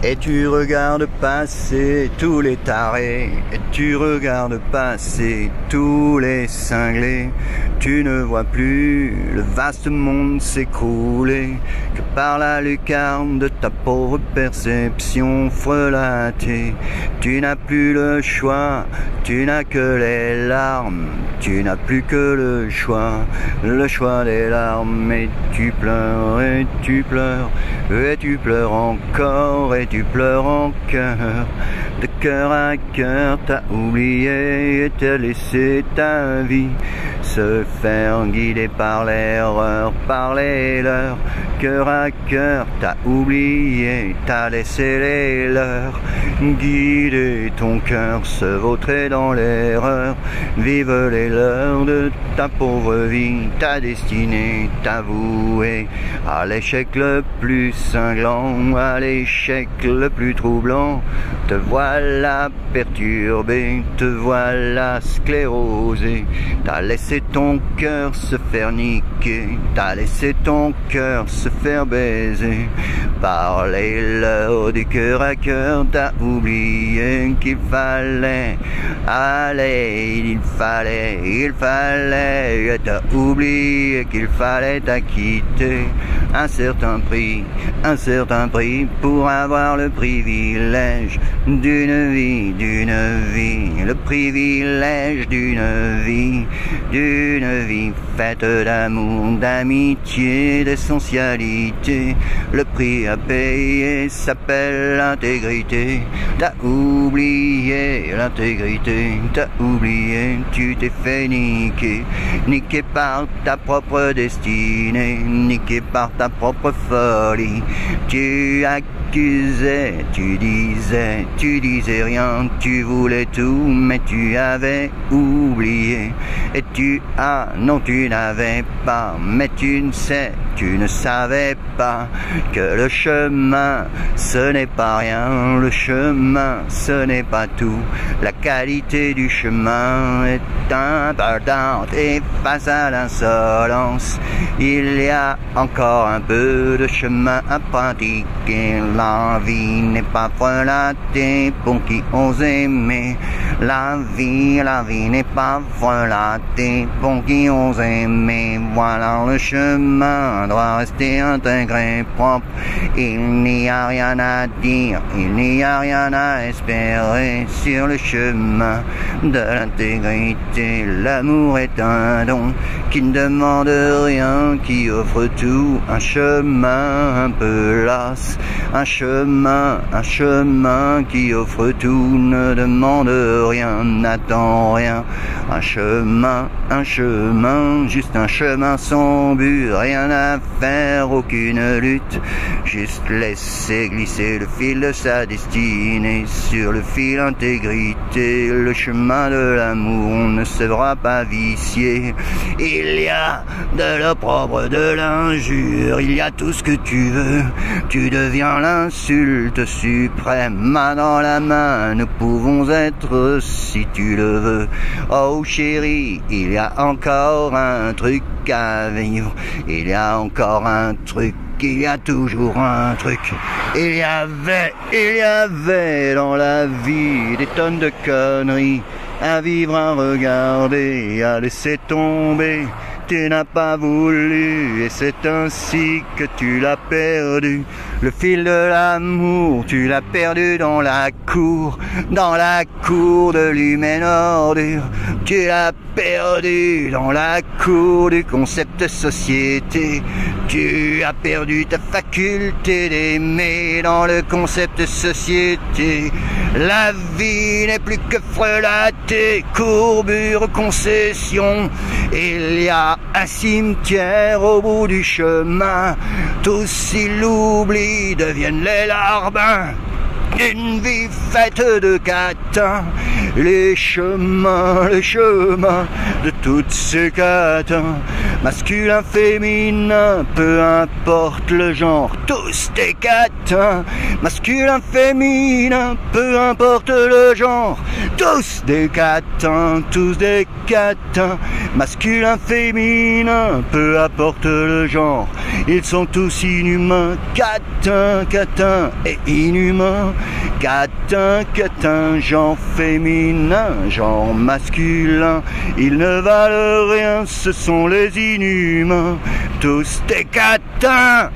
Et tu regardes passer tous les tarés, et tu regardes passer tous les cinglés. Tu ne vois plus le vaste monde s'écrouler que par la lucarne de ta pauvre perception frelatée. Tu n'as plus le choix, tu n'as que les larmes, tu n'as plus que le choix des larmes. Et tu pleures, et tu pleures, et tu pleures encore, et tu pleures en cœur. De cœur à cœur, t'as oublié et t'as laissé ta vie se faire guider par l'erreur, par les leurs. Cœur à cœur, t'as oublié, t'as laissé les leurs guider ton cœur, se vautrer dans l'erreur. Vive les leurs de ta pauvre vie, ta destinée, ta vouée à l'échec le plus cinglant, à l'échec le plus troublant. Te voilà perturbé, te voilà sclérosé. T'as laissé ton cœur se faire niquer, t'as laissé ton cœur se faire baiser par les leurs du cœur à cœur. T'as oublié qu'il fallait aller, il fallait, t'as oublié qu'il fallait t'acquitter un certain prix pour avoir le privilège d'une vie, le privilège d'une vie faite d'amour, d'amitié, d'essentialité. Le prix à payer s'appelle l'intégrité. T'as oublié l'intégrité, t'as oublié, tu t'es fait niquer, niquer par ta propre destinée, niquer par ta propre folie. Tu accusais, tu disais rien, tu voulais tout, mais tu avais oublié. Et non, tu n'avais pas, mais tu ne savais pas que le chemin, ce n'est pas rien, le chemin, ce n'est pas tout. La qualité du chemin est importante et face à l'insolence, il y a encore un peu de chemin à pratiquer. La vie n'est pas frelatée pour qui ose aimer. La vie n'est pas frelatée pour qui ose aimer. Voilà, le chemin doit rester intégré, propre. Il n'y a rien à dire, il n'y a rien à espérer sur le chemin de l'intégrité. L'amour est un don qui ne demande rien, qui offre tout. Un chemin un peu las, un chemin qui offre tout, ne demande rien, n'attend rien. Un chemin, juste un chemin sans but, rien à faire, aucune lutte, juste laisser glisser le fil de sa destinée sur le fil intégrité. Le chemin de l'amour ne sera pas vicié. Il y a de l'opprobre, de l'injure, il y a tout ce que tu veux. Tu deviens l'insulte suprême, main dans la main, nous pouvons être si tu le veux. Oh chérie, il y a encore un truc à vivre, il y a encore un truc, il y a toujours un truc. Il y avait dans la vie des tonnes de conneries à vivre, à regarder, à laisser tomber. Tu n'as pas voulu et c'est ainsi que tu l'as perdu. Le fil de l'amour, tu l'as perdu dans la cour de l'humaine ordure. Tu l'as perdu dans la cour du concept société. Tu as perdu ta faculté d'aimer dans le concept société. La vie n'est plus que frelatée, courbure, concession. Il y a un cimetière au bout du chemin. Tous s'ils l'oublient deviennent les larbins. Une vie faite de catins, les chemins de toutes ces catins. Masculin, féminin, peu importe le genre, tous des catins. Masculin, féminin, peu importe le genre, tous des catins, tous des catins. Masculin, féminin, peu importe le genre. ils sont tous inhumains, catin et inhumain, catin, genre féminin, genre masculin, ils ne valent rien, ce sont les inhumains, tous des catins.